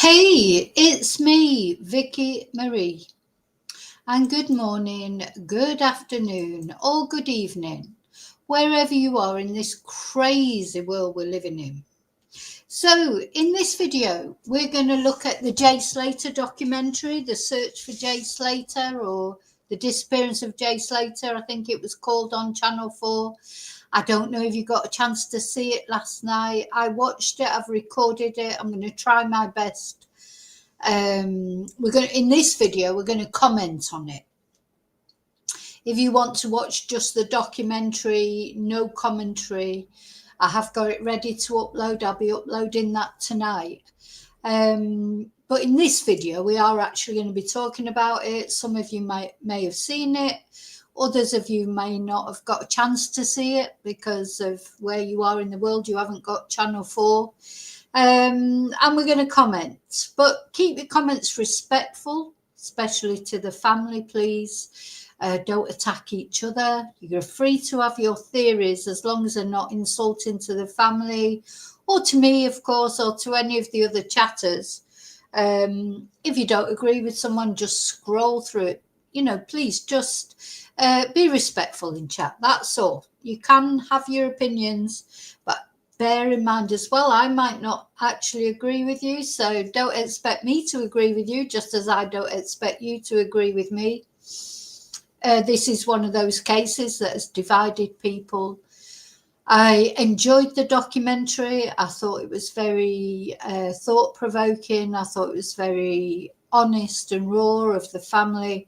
Hey, it's me, Vicky Marie, and good morning, good afternoon, or good evening, wherever you are in this crazy world we're living in. So, in this video, we're going to look at the Jay Slater documentary, The Search for Jay Slater, or The Disappearance of Jay Slater, I think it was called on Channel 4. I don't know if you got a chance to see it last night. I watched it, I've recorded it, I'm going to try my best. In this video, we're going to comment on it. If you want to watch just the documentary, no commentary, I have got it ready to upload. I'll be uploading that tonight. But in this video, we are actually going to be talking about it. Some of you may have seen it. Others of you may not have got a chance to see it because of where you are in the world. You haven't got Channel 4. And we're going to comment. But keep your comments respectful, especially to the family, please. Don't attack each other. You're free to have your theories as long as they're not insulting to the family or to me, of course, or to any of the other chatters. If you don't agree with someone, just scroll through it. Please just be respectful in chat. That's all. You can have your opinions, but bear in mind as well, I might not actually agree with you. So don't expect me to agree with you, just as I don't expect you to agree with me. This is one of those cases that has divided people. I enjoyed the documentary. I thought it was very thought-provoking. I thought it was very honest and raw of the family.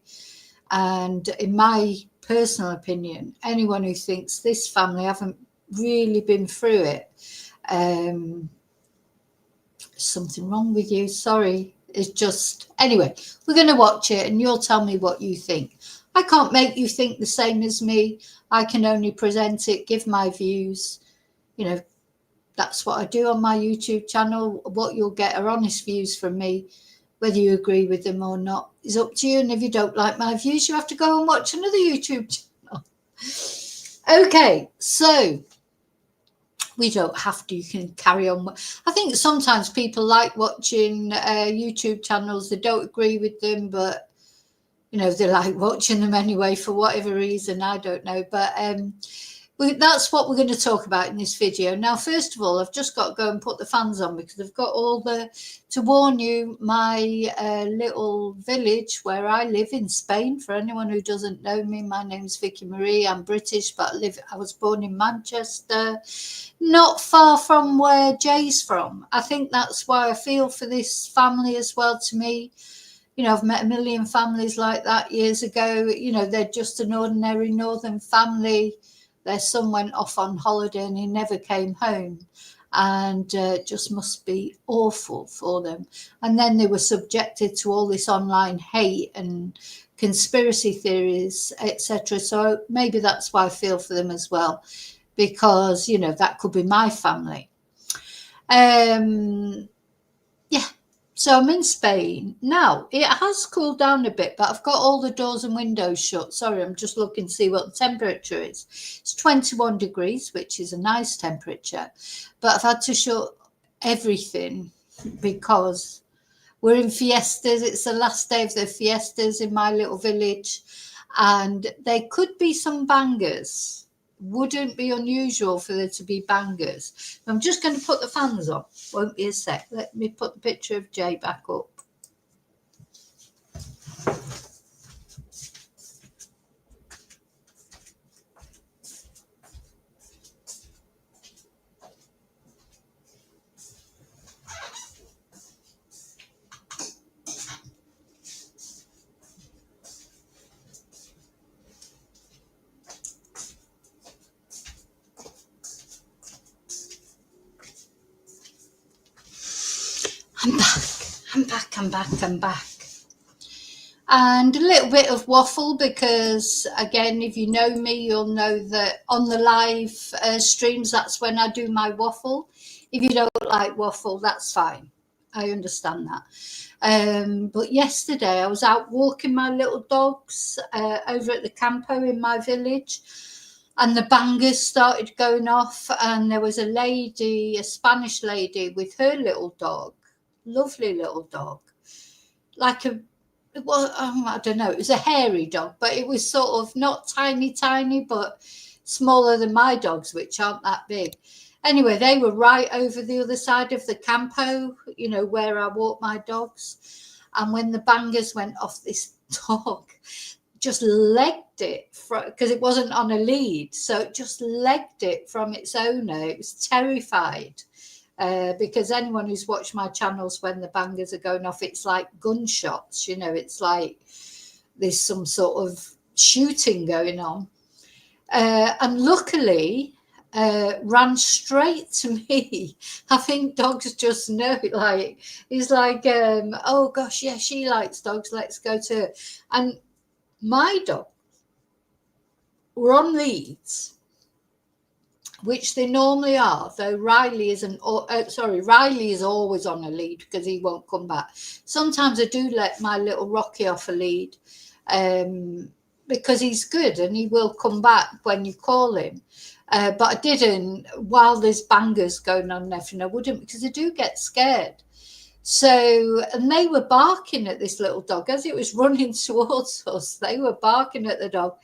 And in my personal opinion, anyone who thinks this family haven't really been through it, something wrong with you. Sorry. It's just, anyway, we're going to watch it and you'll tell me what you think. I can't make you think the same as me. I can only present it, give my views. That's what I do on my YouTube channel. What you'll get are honest views from me. Whether you agree with them or not is up to you. And if you don't like my views, you have to go and watch another YouTube channel. Okay, so we don't have to. You can carry on. I think sometimes people like watching YouTube channels. They don't agree with them, but they like watching them anyway for whatever reason. I don't know, but that's what we're going to talk about in this video. Now, first of all, I've just got to go and put the fans on because I've got to warn you, my little village where I live in Spain. For anyone who doesn't know me, my name's Vicky Marie. I'm British, but I was born in Manchester, not far from where Jay's from. I think that's why I feel for this family as well. To me, I've met a million families like that years ago. They're just an ordinary northern family. Their son went off on holiday and he never came home. And it just must be awful for them. And then they were subjected to all this online hate and conspiracy theories, etc. So maybe that's why I feel for them as well, because, that could be my family. So I'm in Spain. Now, it has cooled down a bit, but I've got all the doors and windows shut. Sorry, I'm just looking to see what the temperature is. It's 21 degrees, which is a nice temperature. But I've had to shut everything because we're in fiestas. It's the last day of the fiestas in my little village. And there could be some bangers. Wouldn't be unusual for there to be bangers. I'm just going to put the fans on. Won't be a sec. Let me put the picture of Jay back up. I'm back. And a little bit of waffle because, again, if you know me, you'll know that on the live streams, that's when I do my waffle. If you don't like waffle, that's fine. I understand that. But yesterday I was out walking my little dogs over at the campo in my village, and the bangers started going off, and there was a lady, a Spanish lady with her little dog. lovely little dog, like well, I don't know, it was a hairy dog, but it was sort of not tiny, but smaller than my dogs, which aren't that big. Anyway, they were right over the other side of the campo, where I walk my dogs. And when the bangers went off, this dog just legged it because it wasn't on a lead. So it just legged it from its owner. It was terrified. Because anyone who's watched my channels when the bangers are going off, it's like gunshots, it's like there's some sort of shooting going on. And luckily, ran straight to me. I think dogs just know, like, he's like, oh gosh, yeah, she likes dogs, let's go to her. And my dog were on leads, which they normally are, though Riley isn't. Riley is always on a lead because he won't come back. Sometimes I do let my little Rocky off a lead because he's good and he will come back when you call him. But I didn't while there's bangers going on and everything. I wouldn't, because I do get scared. So, and they were barking at this little dog as it was running towards us. They were barking at the dog.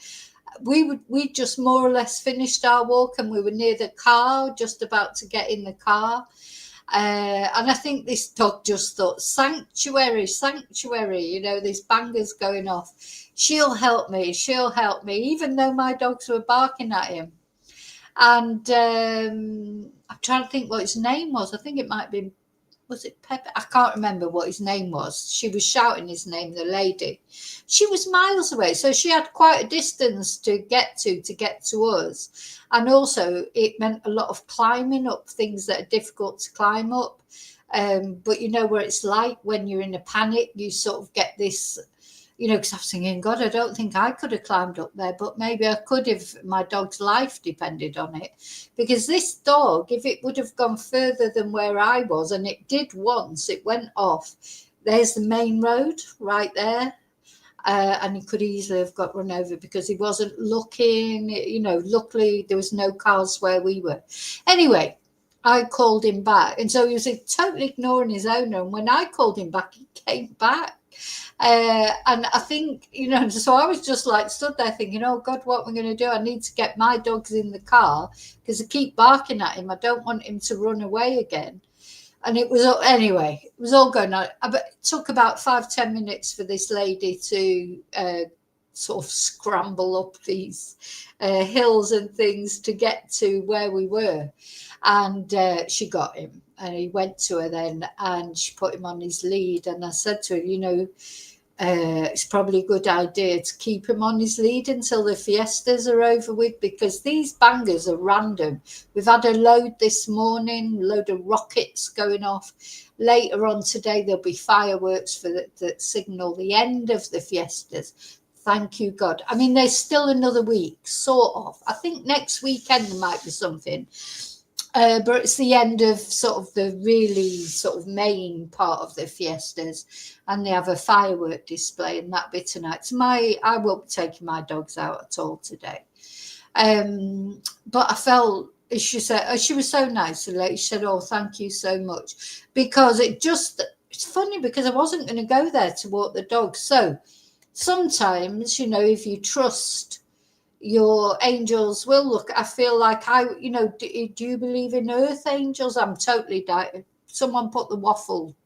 We just more or less finished our walk and we were near the car, just about to get in the car. And I think this dog just thought, sanctuary, these bangers going off. She'll help me, even though my dogs were barking at him. And I'm trying to think what his name was. I think it might be, was it Pepper? I can't remember what his name was. She was shouting his name, the lady. She was miles away, so she had quite a distance to get to us. And also it meant a lot of climbing up things that are difficult to climb up. But you know where it's like when you're in a panic, you sort of get this, because I was thinking, God, I don't think I could have climbed up there, but maybe I could if my dog's life depended on it. Because this dog, if it would have gone further than where I was, and it did once, it went off. There's the main road right there. And he could easily have got run over because he wasn't looking, luckily there was no cars where we were. Anyway, I called him back. And so he was totally ignoring his owner. And when I called him back, he came back. And I think, so I was just like stood there thinking, oh God, what am I going to do? I need to get my dogs in the car because I keep barking at him. I don't want him to run away again. And it was all going on. It took about 5-10 minutes for this lady to sort of scramble up these hills and things to get to where we were. And she got him. And he went to her then and she put him on his lead. And I said to her, it's probably a good idea to keep him on his lead until the fiestas are over with, because these bangers are random. We've had a load this morning, a load of rockets going off. Later on today, there'll be fireworks that signal the end of the fiestas. Thank you, God. I mean, there's still another week, sort of. I think next weekend there might be something. But it's the end of sort of the really sort of main part of the fiestas, and they have a firework display and that bit tonight. So I won't be taking my dogs out at all today. But I felt, she said, she was so nice. The lady said, oh, thank you so much, because it's funny because I wasn't going to go there to walk the dogs. So sometimes, if you trust your angels will look. I feel like do you believe in earth angels? I'm totally someone put the waffle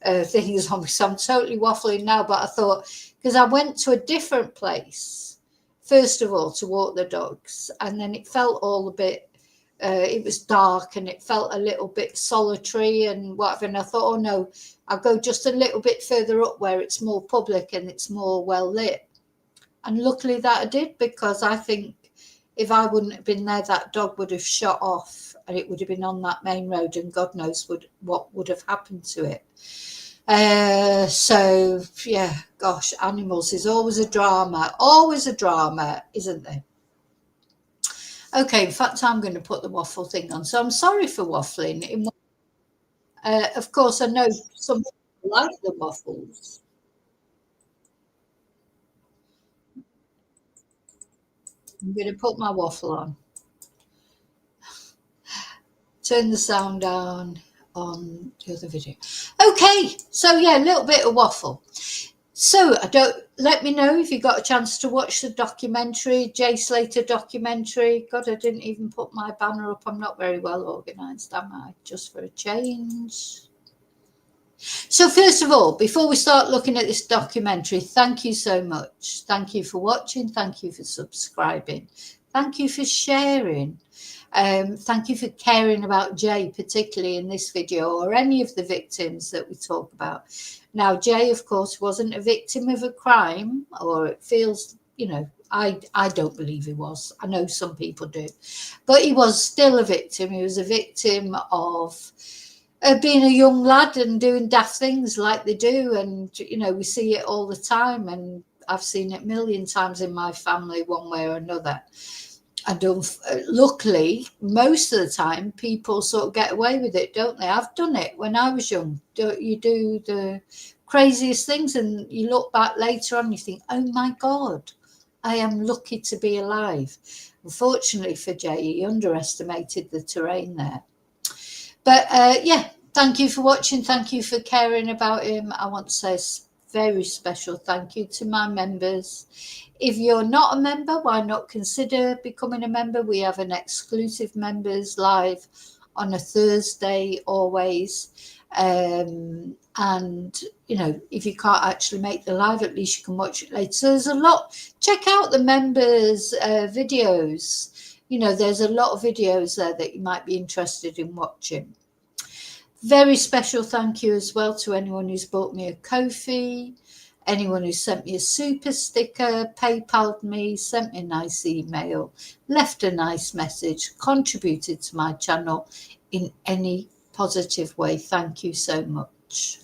things on me, so I'm totally waffling now. But I thought, because I went to a different place first of all to walk the dogs, and then it felt all a bit it was dark and it felt a little bit solitary and whatever, and I thought, oh no, I'll go just a little bit further up where it's more public and it's more well lit. And luckily that I did, because I think if I wouldn't have been there, that dog would have shot off and it would have been on that main road, and God knows what would have happened to it. So, yeah, gosh, animals is always a drama, isn't there? Okay, in fact, I'm going to put the waffle thing on. So I'm sorry for waffling. Of course, I know some people like the waffles. I'm going to put my waffle on. Turn the sound down. on the other video. Okay, so yeah, a little bit of waffle. So let me know if you got a chance to watch the documentary, Jay Slater documentary. God, I didn't even put my banner up. I'm not very well organised, am I? Just for a change. So first of all, before we start looking at this documentary, thank you so much. Thank you for watching. Thank you for subscribing. Thank you for sharing. Thank you for caring about Jay, particularly in this video, or any of the victims that we talk about. Now, Jay, of course, wasn't a victim of a crime, or it feels, you know, I don't believe he was. I know some people do. But he was still a victim. He was a victim of being a young lad and doing daft things like they do. And, you know, we see it all the time. And I've seen it a million times in my family, one way or another. And luckily, most of the time, people sort of get away with it, don't they? I've done it when I was young. You do the craziest things, and you look back later on, and you think, oh my God, I am lucky to be alive. Unfortunately for Jay, he underestimated the terrain there. But yeah, thank you for watching. Thank you for caring about him. I want to say a very special thank you to my members. If you're not a member, why not consider becoming a member? We have an exclusive members live on a Thursday always. And, you know, if you can't actually make the live, at least you can watch it later. So there's a lot. Check out the members' videos. You know, there's a lot of videos there that you might be interested in watching. Very special thank you as well to anyone who's bought me a Ko-fi. Anyone who sent me a super sticker, PayPal'd me, sent me a nice email, left a nice message, contributed to my channel in any positive way. Thank you so much.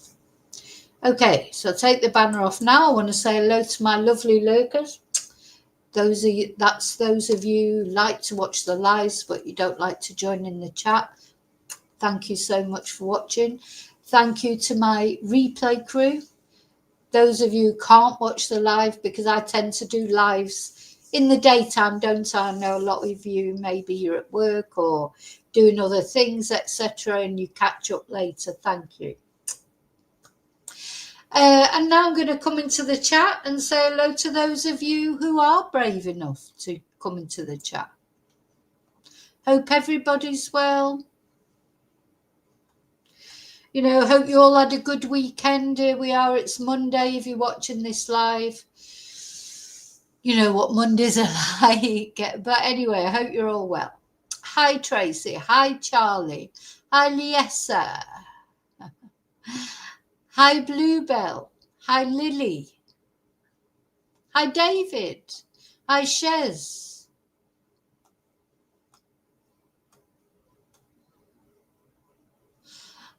Okay, so I'll take the banner off now. I want to say hello to my lovely lurkers. That's those of you who like to watch the lives, but you don't like to join in the chat. Thank you so much for watching. Thank you to my replay crew. Those of you who can't watch the live, because I tend to do lives in the daytime, don't I? I know a lot of you, maybe you're at work or doing other things, etc., and you catch up later. Thank you. And now I'm going to come into the chat and say hello to those of you who are brave enough to come into the chat. Hope everybody's well. You know, hope you all had a good weekend. Here we are, it's Monday if you're watching this live. You know what Mondays are like. But anyway, I hope you're all well. Hi, Tracy. Hi, Charlie. Hi, Liesa. Hi, Bluebell. Hi, Lily. Hi, David. Hi, Shez.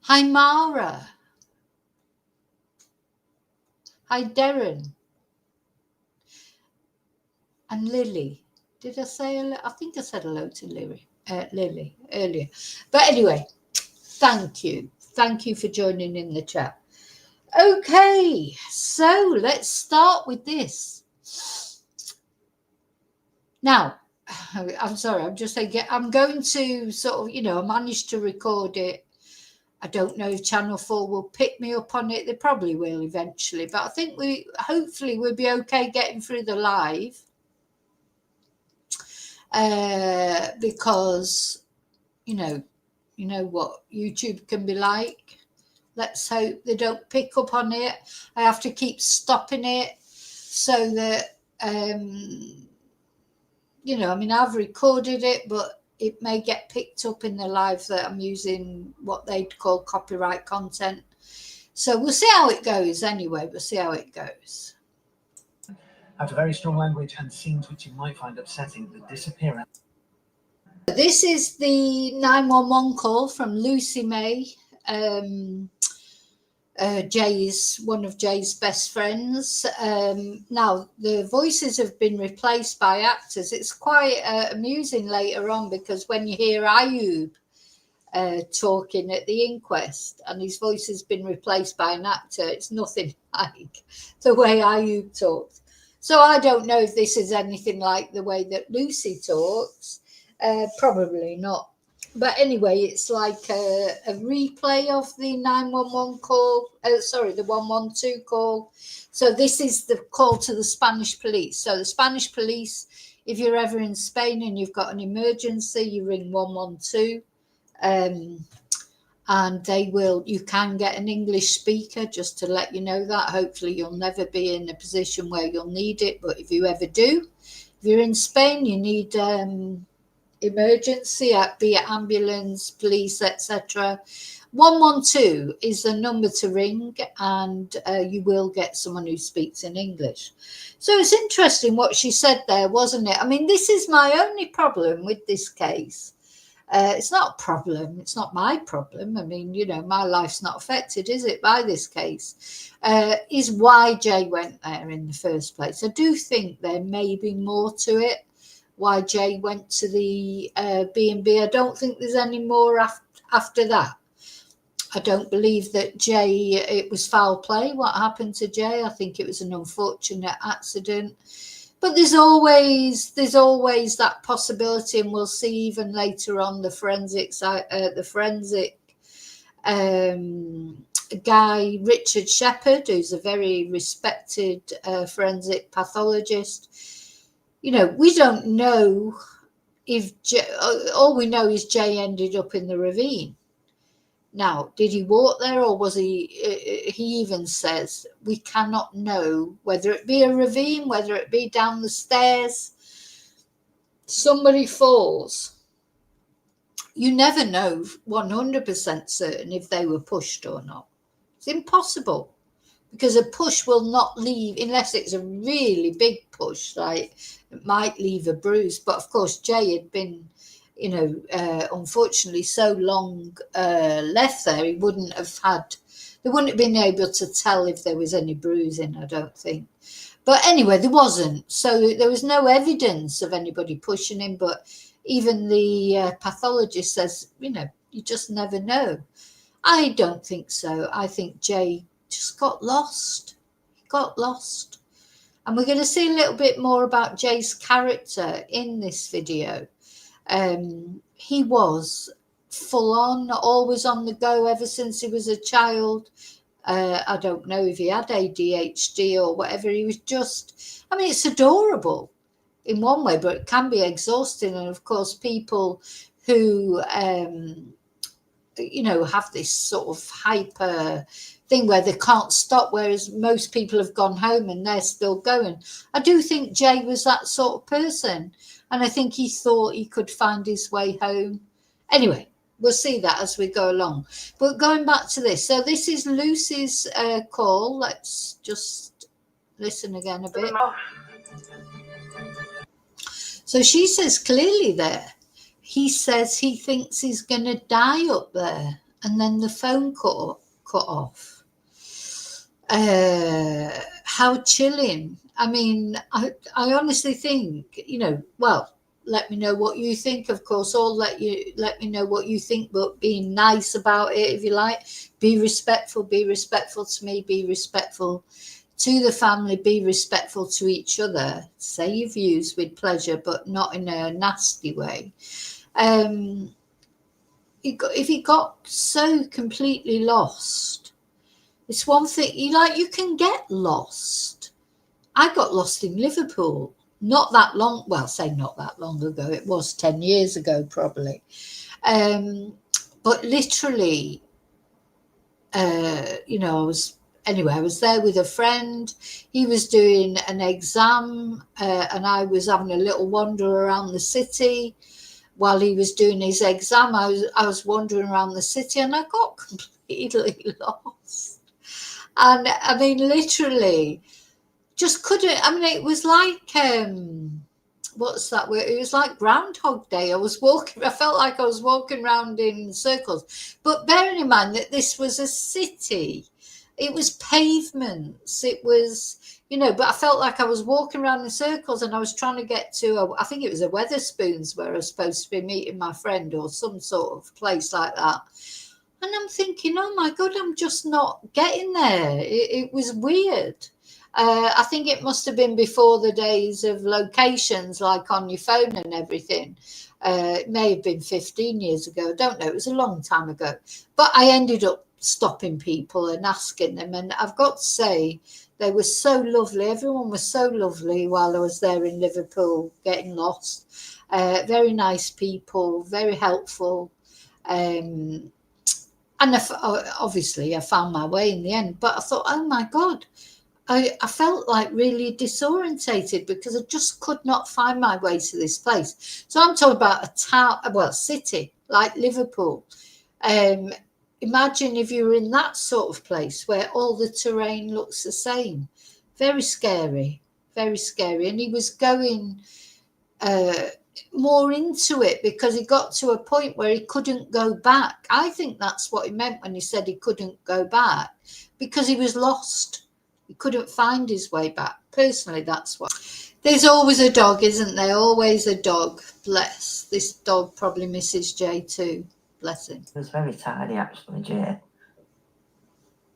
Hi, Mara. Hi, Darren. And Lily. Did I say hello? I think I said hello to Lily earlier. But anyway, thank you. Thank you for joining in the chat. Okay, so let's start with this. Now, I'm sorry, I'm just saying, I'm going to sort of, you know, I managed to record it. I don't know if Channel 4 will pick me up on it. They probably will eventually. But I think hopefully we'll be okay getting through the live. Because, you know what YouTube can be like. Let's hope they don't pick up on it. I have to keep stopping it so that, you know, I mean, I've recorded it, but it may get picked up in the live that I'm using what they'd call copyright content. So we'll see how it goes anyway. We'll see how it goes. Out of very strong language and scenes which you might find upsetting, the disappearance. This is the 911 call from Lucy May, one of Jay's best friends. Now, the voices have been replaced by actors. It's quite amusing later on, because when you hear Ayub talking at the inquest and his voice has been replaced by an actor, it's nothing like the way Ayub talks. So I don't know if this is anything like the way that Lucy talks. Probably not. But anyway, it's like a replay of the 911 call. Sorry, the 112 call. So this is the call to the Spanish police. So the Spanish police, if you're ever in Spain and you've got an emergency, you ring 112. And you can get an English speaker, just to let you know that. Hopefully you'll never be in a position where you'll need it. But if you ever do, if you're in Spain, you need emergency, be it ambulance, police, etc. 112 is the number to ring, and you will get someone who speaks in English. So it's interesting what she said there, wasn't it? I mean, this is my only problem with this case. It's not a problem. It's not my problem. I mean, my life's not affected, is it, by this case? Is why Jay went there in the first place. I do think there may be more to it, why Jay went to the B&B. I don't think there's any more after that. I don't believe that it was foul play, what happened to Jay. I think it was an unfortunate accident. But there's always that possibility, and we'll see even later on the forensic guy, Richard Shepherd, who's a very respected forensic pathologist. We don't know if all we know is Jay ended up in the ravine. Now, did he walk there, or was he even says we cannot know whether it be a ravine, whether it be down the stairs, somebody falls. You never know 100% certain if they were pushed or not. It's impossible, because a push will not leave, unless it's a really big push, like it might leave a bruise. But of course, Jay had been, unfortunately so long left there, they wouldn't have been able to tell if there was any bruising, I don't think. But anyway, there wasn't. So there was no evidence of anybody pushing him. But even the pathologist says, you just never know. I don't think so. I think Jay just got lost. He got lost. And we're going to see a little bit more about Jay's character in this video. He was full on, always on the go ever since he was a child. I don't know if he had ADHD or whatever. He was just, it's adorable in one way, but it can be exhausting. And of course, people who, have this sort of hyper thing where they can't stop, whereas most people have gone home and they're still going. I do think Jay was that sort of person. And I think he thought he could find his way home. Anyway, we'll see that as we go along. But going back to this. So this is Lucy's call. Let's just listen again a bit. So she says clearly there, he says he thinks he's going to die up there. And then the phone cut off. How chilling. I honestly think, let me know what you think, of course, or let me know what you think, but being nice about it, if you like. Be respectful to me, be respectful to the family, be respectful to each other. Say your views with pleasure, but not in a nasty way. If he got so completely lost, it's one thing, you can get lost. I got lost in Liverpool not that long, not that long ago, it was 10 years ago probably. But literally, I was there with a friend. He was doing an exam and I was having a little wander around the city. While he was doing his exam, I was wandering around the city and I got completely lost. And literally, just couldn't. It was like what's that word? It was like Groundhog Day. I felt like I was walking around in circles. But bearing in mind that this was a city, it was pavements, it was, but I felt like I was walking around in circles, and I was trying to get to I think it was a Weatherspoons where I was supposed to be meeting my friend, or some sort of place like that. And I'm thinking, oh my God, I'm just not getting there. It was weird. I think it must have been before the days of locations, like on your phone and everything. It may have been 15 years ago. I don't know. It was a long time ago. But I ended up stopping people and asking them. And I've got to say, they were so lovely. Everyone was so lovely while I was there in Liverpool getting lost. Very nice people, very helpful. And obviously I found my way in the end. But I thought, oh my God, I felt like really disorientated because I just could not find my way to this place. So I'm talking about a town, well, city like Liverpool. Imagine if you were in that sort of place where all the terrain looks the same. Very scary, very scary. And he was going more into it because he got to a point where he couldn't go back. I think that's what he meant when he said he couldn't go back, because he was lost. He couldn't find his way back. Personally, that's what. There's always a dog, isn't there? Always a dog. Bless. This dog probably misses Jay too. Bless him. It was very tidy, actually, Jay.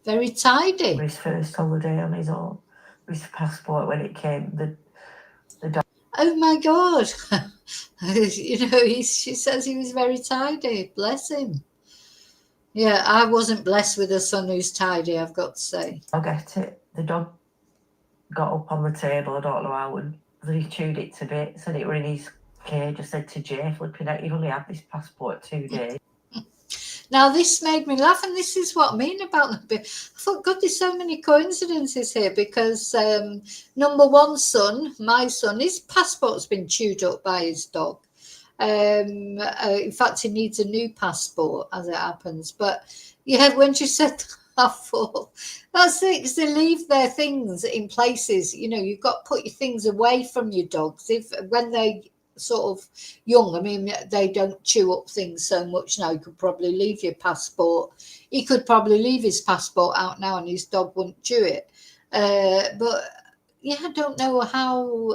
Very tidy. For his first holiday on his own. With his passport when it came, the dog. Oh my God. You know, she says he was very tidy. Bless him. Yeah, I wasn't blessed with a son who's tidy, I've got to say. I get it. The dog got up on the table, I don't know how, and he chewed it to bits, and it were in his cage. I said to Jay, flipping out, you've only had this passport 2 days. Now, this made me laugh, and this is what I mean about them. I thought, God, there's so many coincidences here, because number one son, my son, his passport's been chewed up by his dog. In fact, he needs a new passport, as it happens. But yeah, when she said, I thought, that's it, because they leave their things in places. You know, you've got to put your things away from your dogs. When they sort of young, I mean, they don't chew up things so much now. You could probably leave your passport. He could probably leave his passport out now and his dog wouldn't chew it. But yeah, I don't know how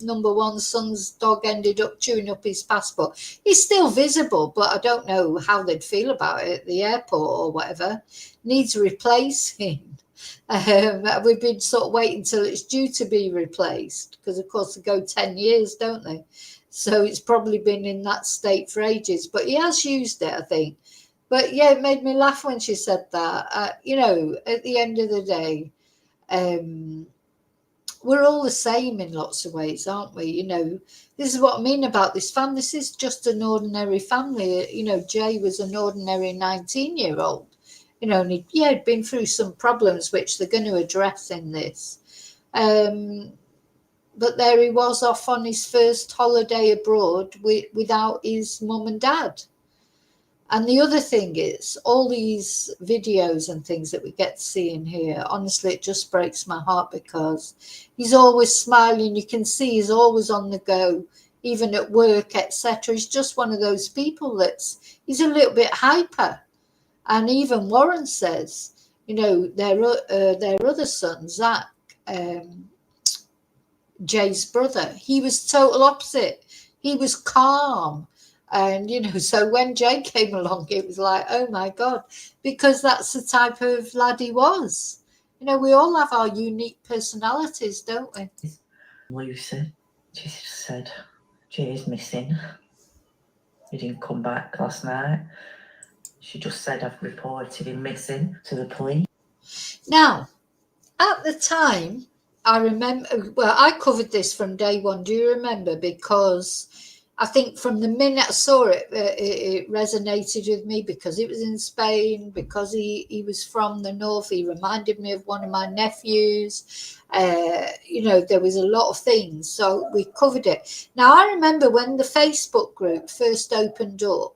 number one son's dog ended up chewing up his passport. He's still visible, but I don't know how they'd feel about it at the airport or whatever. Needs replacing. We've been sort of waiting till it's due to be replaced, because of course they go 10 years, don't they? So it's probably been in that state for ages, but he has used it, I think. But yeah, it made me laugh when she said that. You know, at the end of the day, we're all the same in lots of ways, aren't we? You know, this is what I mean about this family. This is just an ordinary family. You know, Jay was an ordinary 19-year-old. You know, and he'd been through some problems which they're going to address in this. But there he was off on his first holiday abroad without his mum and dad. And the other thing is, all these videos and things that we get to see in here, honestly, it just breaks my heart, because he's always smiling. You can see he's always on the go, even at work, etc. He's just one of those people he's a little bit hyper. And even Warren says, you know, their other son, Zach, Jay's brother, he was total opposite. He was calm. And, you know, so when Jay came along, it was like, oh, my God, because that's the type of lad he was. You know, we all have our unique personalities, don't we? Lucy, she just said, Jay's missing. He didn't come back last night. She just said, I've reported him missing to the police. Now, at the time, I remember, well, I covered this from day one. Do you remember? Because I think from the minute I saw it, it resonated with me, because it was in Spain, because he was from the north. He reminded me of one of my nephews. You know, there was a lot of things. So we covered it. Now, I remember when the Facebook group first opened up,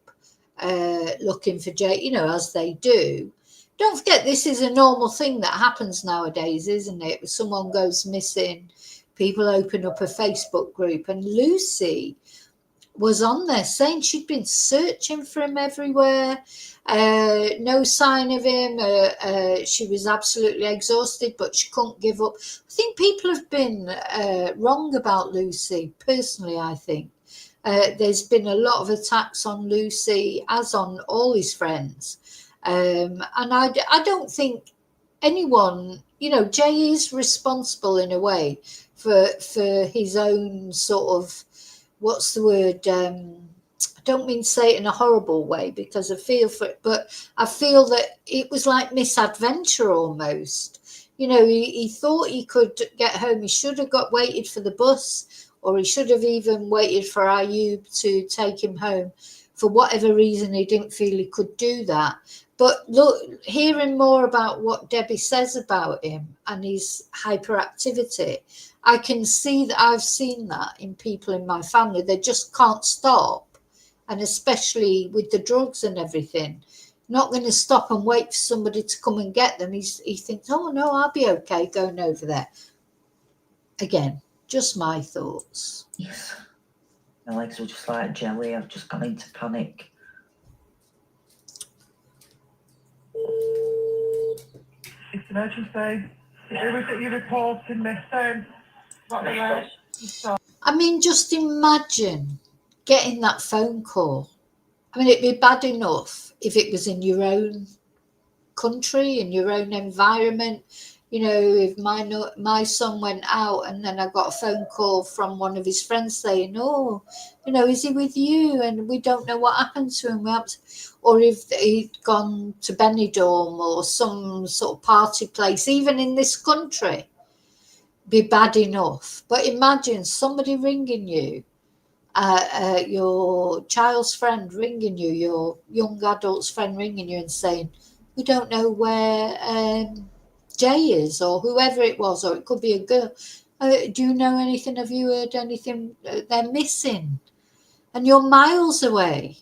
looking for Jay, you know, as they do. Don't forget, this is a normal thing that happens nowadays, isn't it? Someone goes missing, people open up a Facebook group, and Lucy was on there saying she'd been searching for him everywhere. No sign of him. She was absolutely exhausted, but she couldn't give up. I think people have been wrong about Lucy, personally, I think. There's been a lot of attacks on Lucy, as on all his friends. And I don't think anyone, you know, Jay is responsible in a way for his own sort of what's the word? I don't mean to say it in a horrible way because I feel for it, but I feel that it was like misadventure almost. You know, he thought he could get home. He should have waited for the bus, or he should have even waited for Ayub to take him home. For whatever reason, he didn't feel he could do that. But look, hearing more about what Debbie says about him and his hyperactivity, I can see that I've seen that in people in my family. They just can't stop. And especially with the drugs and everything, not going to stop and wait for somebody to come and get them. He thinks, oh, no, I'll be okay going over there. Again, just my thoughts. Yes. My legs were just like jelly. I've just gone into panic. It's emergency. Who is it you reported missing? I mean, just imagine getting that phone call. I mean, it'd be bad enough if it was in your country, in your own environment. You know, if my son went out and then I got a phone call from one of his friends saying, oh, you know, is he with you? And we don't know what happened to him. Or if he'd gone to Benidorm or some sort of party place, even in this country, be bad enough. But imagine somebody ringing you, your child's friend ringing you, your young adult's friend ringing you and saying, we don't know where Jay is, or whoever it was, or it could be a girl. Do you know anything? Have you heard anything? They're missing. And you're miles away.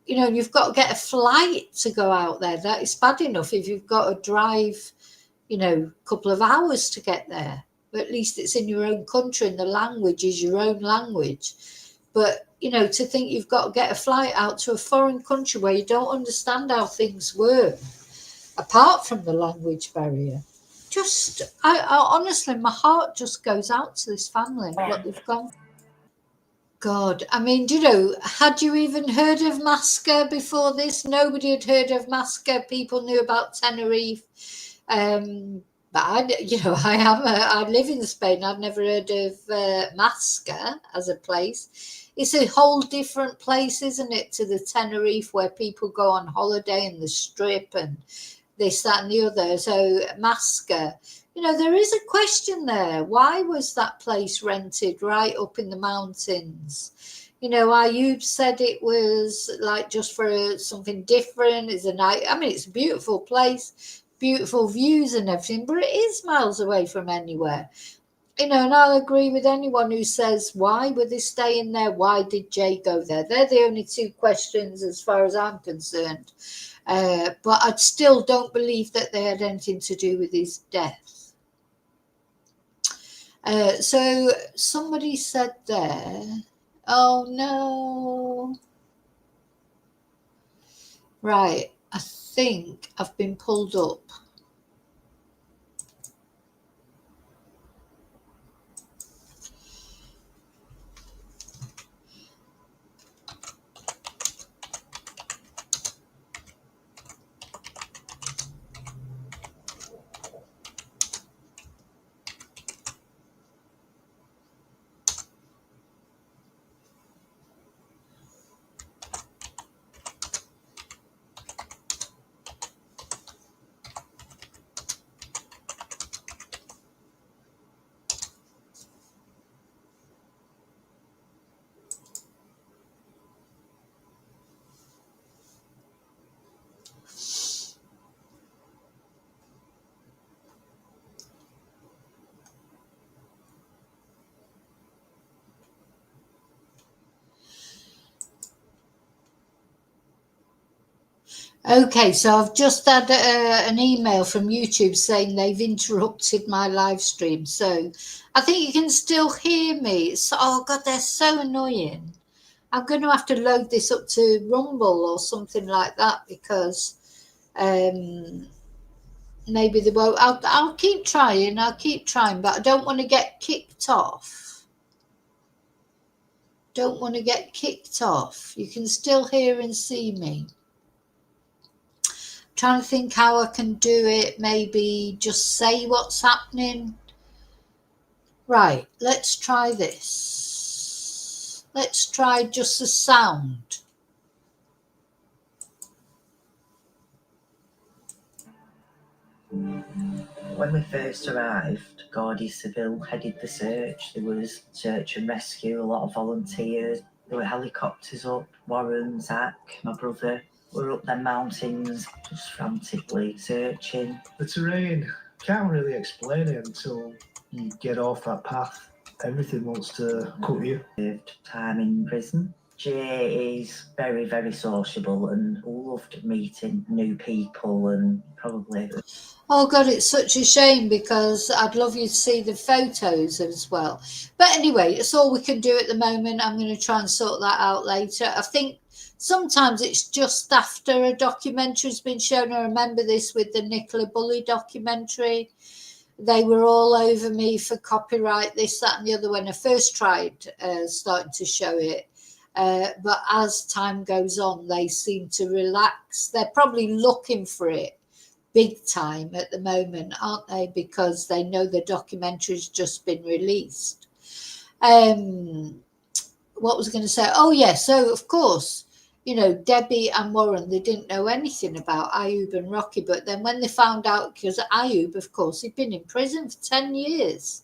You know, you've got to get a flight to go out there. That is bad enough if you've got to drive, you know, a couple of hours to get there. But at least it's in your own country and the language is your own language. But, you know, to think you've got to get a flight out to a foreign country where you don't understand how things work, apart from the language barrier. Just, I honestly, my heart just goes out to this family, what they've gone. God, I mean, you know, had you even heard of Masca before this? Nobody had heard of Masca. People knew about Tenerife. But I live in Spain. I've never heard of Masca as a place. It's a whole different place, isn't it, to the Tenerife where people go on holiday and the Strip and this, that, and the other. So Masca, you know, there is a question there. Why was that place rented right up in the mountains? You know, Ayub said it was like just for something different. It's it's a beautiful place, beautiful views and everything, but it is miles away from anywhere. You know, and I'll agree with anyone who says, why were they staying there? Why did Jay go there? They're the only two questions as far as I'm concerned. But I still don't believe that they had anything to do with his death. So somebody said there, oh no. Right, I think I've been pulled up. Okay, so I've just had an email from YouTube saying they've interrupted my live stream. So I think you can still hear me. Oh, God, they're so annoying. I'm going to have to load this up to Rumble or something like that because maybe they won't. I'll keep trying. But I don't want to get kicked off. You can still hear and see me. Trying to think how I can do it. Maybe just say what's happening. Right, let's try this. Let's try just the sound. When we first arrived, Gordy Seville headed the search. There was search and rescue, a lot of volunteers. There were helicopters up. Warren, Zach, my brother, were up them mountains, just frantically searching. The terrain, can't really explain it until you get off that path. Everything wants to cut you. Served time in prison. Jay is very, very sociable and loved meeting new people and probably... Oh God, it's such a shame because I'd love you to see the photos as well. But anyway, it's all we can do at the moment. I'm going to try and sort that out later. I think sometimes it's just after a documentary's been shown. I remember this with the Nicola Bulley documentary. They were all over me for copyright, this, that and the other when I first tried starting to show it. But as time goes on, they seem to relax. They're probably looking for it big time at the moment, aren't they? Because they know the documentary's just been released. What was I going to say? Oh, yeah. So, of course, you know, Debbie and Warren, they didn't know anything about Ayub and Rocky. But then when they found out, because Ayub, of course, he'd been in prison for 10 years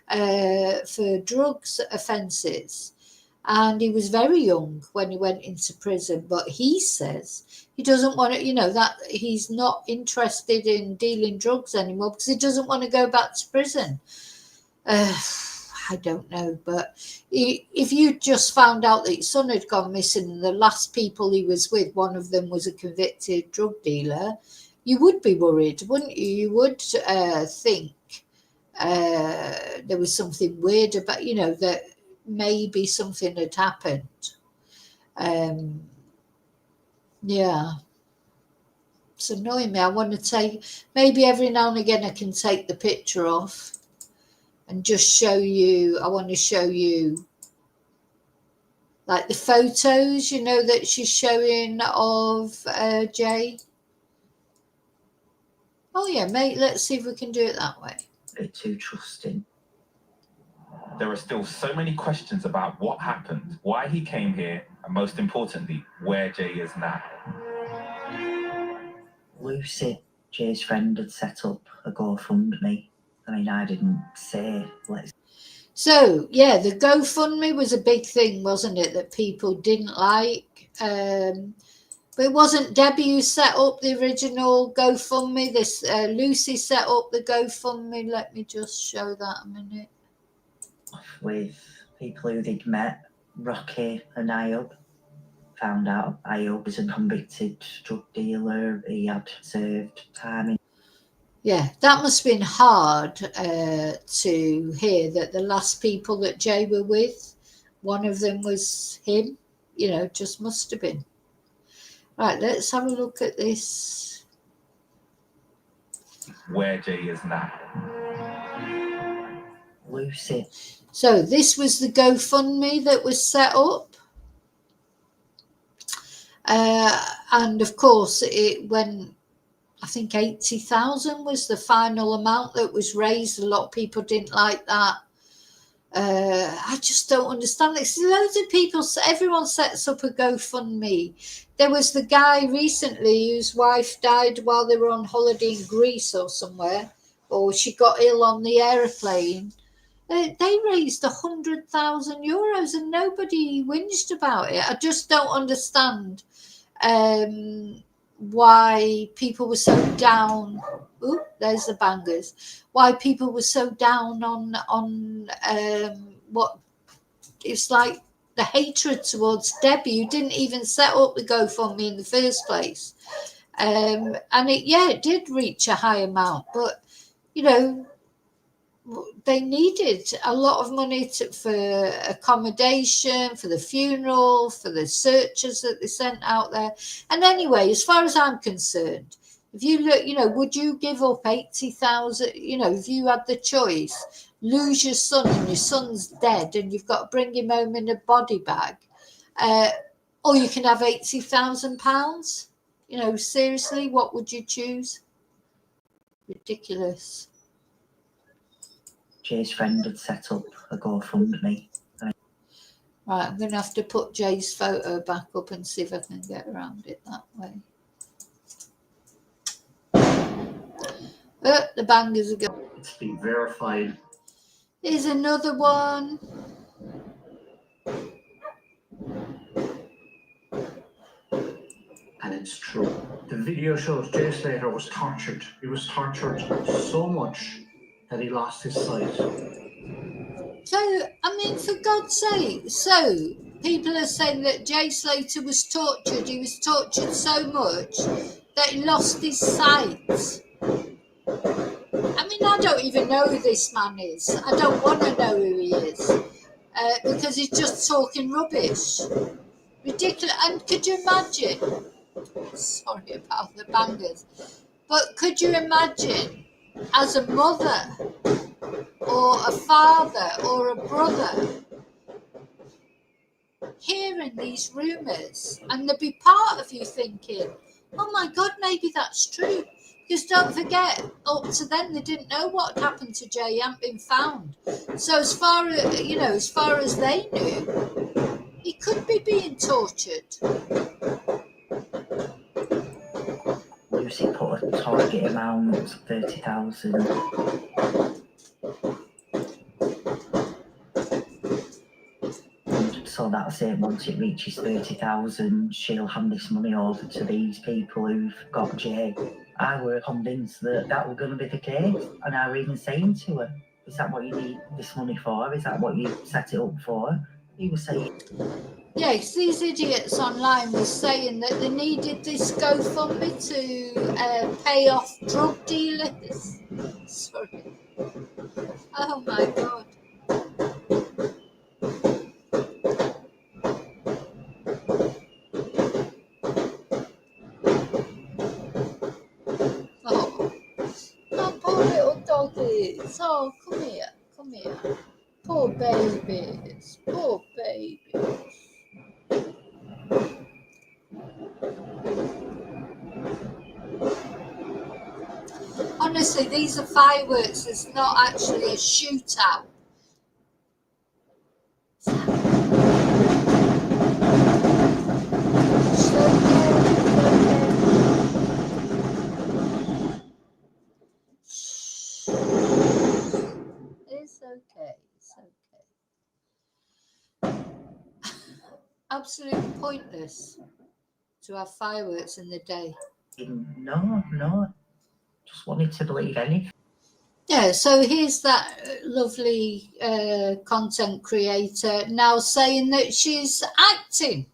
for drugs offences. And he was very young when he went into prison. But he says he doesn't want to, you know, that he's not interested in dealing drugs anymore because he doesn't want to go back to prison. I don't know, but if you just found out that your son had gone missing and the last people he was with, one of them was a convicted drug dealer, you would be worried, wouldn't you? You would think there was something weird about, you know, that maybe something had happened. Yeah. It's annoying me. I want to take, maybe every now and again I can take the picture off and just show you. I want to show you like the photos, you know, that she's showing of Jay. Oh yeah, mate, let's see if we can do it that way. A bit too trusting. There are still so many questions about what happened, why he came here, and most importantly, where Jay is now. Lucy, Jay's friend, had set up a GoFundMe. I mean, I didn't say let's. So yeah, the GoFundMe was a big thing, wasn't it? That people didn't like. But it wasn't Debbie who set up the original GoFundMe. This Lucy set up the GoFundMe. Let me just show that a minute. With people who they'd met, Rocky and Ayub. Found out Ayub was a convicted drug dealer. He had served time in. Yeah, that must have been hard to hear that the last people that Jay were with, one of them was him. You know, just must have been. Right, let's have a look at this. Where Jay is now. Lucy. So this was the GoFundMe that was set up. And of course, it went, I think 80,000 was the final amount that was raised. A lot of people didn't like that. I just don't understand this. Loads of people, everyone sets up a GoFundMe. There was the guy recently whose wife died while they were on holiday in Greece or somewhere, or she got ill on the aeroplane. They raised 100,000 euros and nobody whinged about it. I just don't understand why people were so down. Ooh, there's the bangers. Why people were so down on what it's like the hatred towards Debbie, who didn't even set up the GoFundMe in the first place. And it did reach a high amount, but you know, they needed a lot of money for accommodation, for the funeral, for the searchers that they sent out there. And anyway, as far as I'm concerned, if you look, you know, would you give up 80,000? You know, if you had the choice, lose your son and your son's dead and you've got to bring him home in a body bag, or you can have £80,000. You know, seriously, what would you choose? Ridiculous. Jay's friend had set up a GoFundMe. Right, I'm going to have to put Jay's photo back up and see if I can get around it that way. The bangers are going. It's been verified. Here's another one. And it's true. The video shows Jay Slater was tortured. He was tortured so much that he lost his sight. So, I mean, for God's sake, so people are saying that Jay Slater was tortured. He was tortured so much that he lost his sight. I mean, I don't even know who this man is. I don't want to know who he is because he's just talking rubbish. Ridiculous. And could you imagine? Sorry about the bangers. But could you imagine as a mother or a father or a brother hearing these rumours and there'd be part of you thinking, oh my God, maybe that's true. Because don't forget, up to then they didn't know what happened to Jay. He hadn't been found. So as far as they knew, he could be being tortured. Lucy put a target amount of 30,000. So that's it. Once it reaches 30,000, she'll hand this money over to these people who've got Jay. I were convinced that that was going to be the case, and I were even saying to her, "Is that what you need this money for? Is that what you set it up for?" He was saying, Yes, these idiots online were saying that they needed this GoFundMe to pay off drug dealers. Sorry. Oh my God. Oh, poor little doggies. Oh, come here. Come here. Poor babies. Poor babies. Honestly, these are fireworks. It's not actually a shootout. It's okay. It's okay. Absolutely pointless to have fireworks in the day. No, just wanted to believe anything. Yeah, so here's that lovely content creator now saying that she's acting.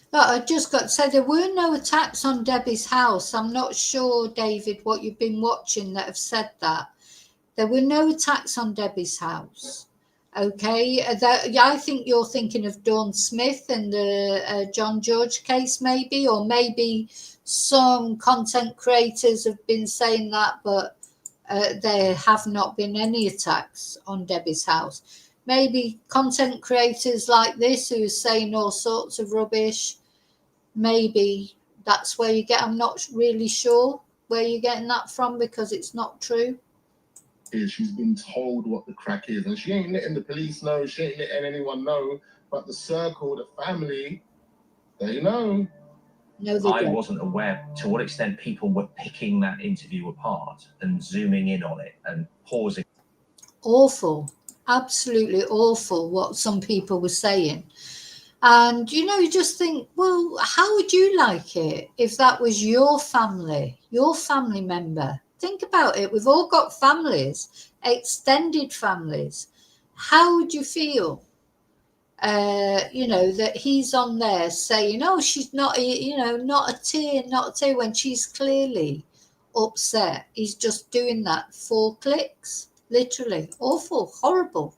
But I just got to say, there were no attacks on Debbie's house. I'm not sure, David, what you've been watching that have said that. There were no attacks on Debbie's house. Okay, I think you're thinking of Dawn Smith and the John George case, maybe, or maybe some content creators have been saying that, but there have not been any attacks on Debbie's house. Maybe content creators like this who are saying all sorts of rubbish, maybe that's where you get. I'm not really sure where you're getting that from because it's not true. She's been told what the crack is, and she ain't letting the police know, she ain't letting anyone know, but the circle, the family, they know. No, they I don't. wasn't aware to what extent people were picking that interview apart and zooming in on it and pausing. Awful, absolutely awful what some people were saying. And, you just think, well, how would you like it if that was your family member? Think about it. We've all got families, extended families. How would you feel? That he's on there saying, oh, she's not, not a tear, when she's clearly upset. He's just doing that 4 clicks, literally. Awful, horrible,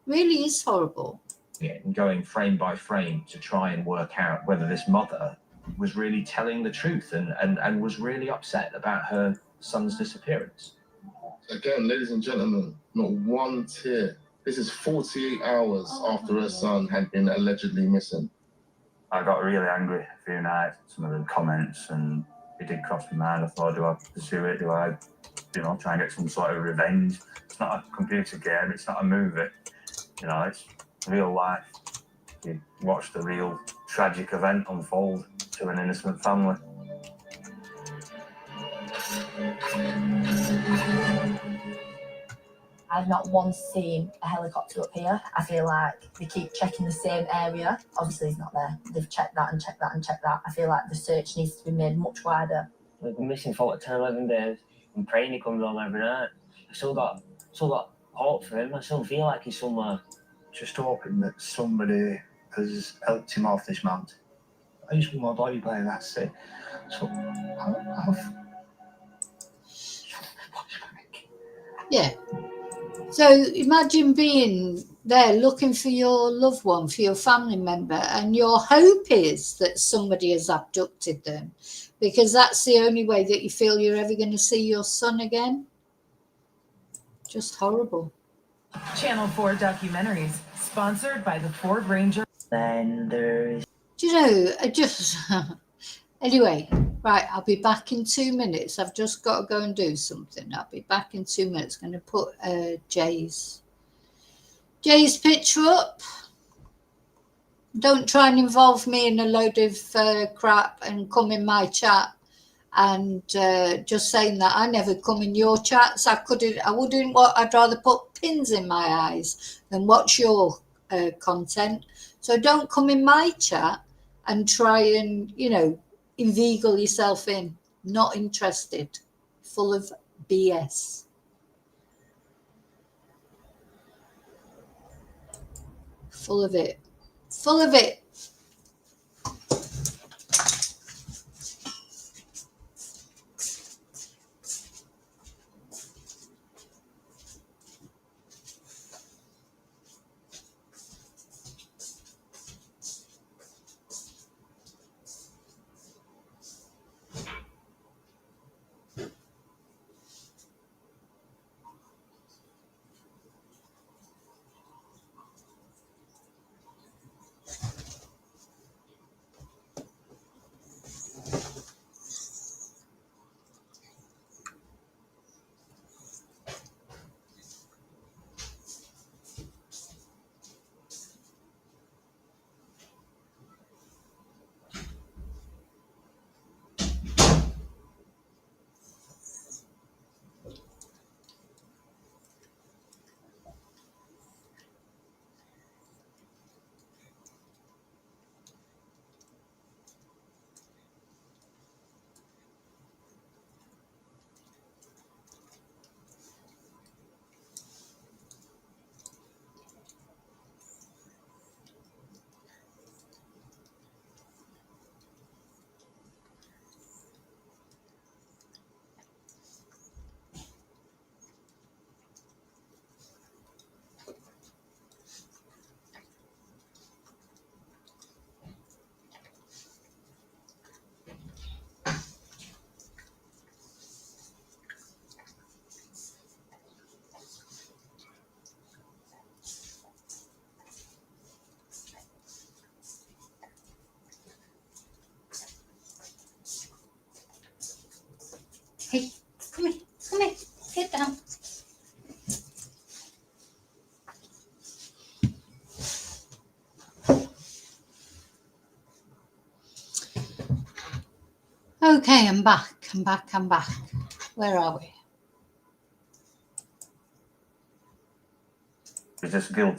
really is horrible. And going frame by frame to try and work out whether this mother was really telling the truth and was really upset about her son's disappearance. Again, ladies and gentlemen, not one tear. This is 48 hours after her son had been allegedly missing. I got really angry a few nights, some of the comments, and it did cross my mind. I thought, do I pursue it? Do I, try and get some sort of revenge? It's not a computer game, it's not a movie. It's real life. You watch the real tragic event unfold to an innocent family. I've not once seen a helicopter up here. I feel like they keep checking the same area. Obviously, he's not there. They've checked that and checked that and checked that. I feel like the search needs to be made much wider. We've been missing for 10, 11 days. I'm praying he comes home every night. I've still got hope for him. I still feel like he's somewhere. Just hoping that somebody has helped him off this mountain. I just want my body by, that's it. So, Yeah. So imagine being there looking for your loved one, for your family member, and your hope is that somebody has abducted them, because that's the only way that you feel you're ever going to see your son again. Just horrible. Channel 4 documentaries, sponsored by the Ford Ranger. Then there's... Do you know, I just... Anyway, right, I'll be back in 2 minutes. I've just got to go and do something. I'll be back in 2 minutes. Going to put Jay's picture up. Don't try and involve me in a load of crap and come in my chat and just saying that I never come in your chats. I'd rather put pins in my eyes than watch your content. So don't come in my chat and try and, inveigle yourself in. Not interested. Full of BS. Full of it. Full of it. Hey, come here, get down. Okay, I'm back. Where are we? He's just guilty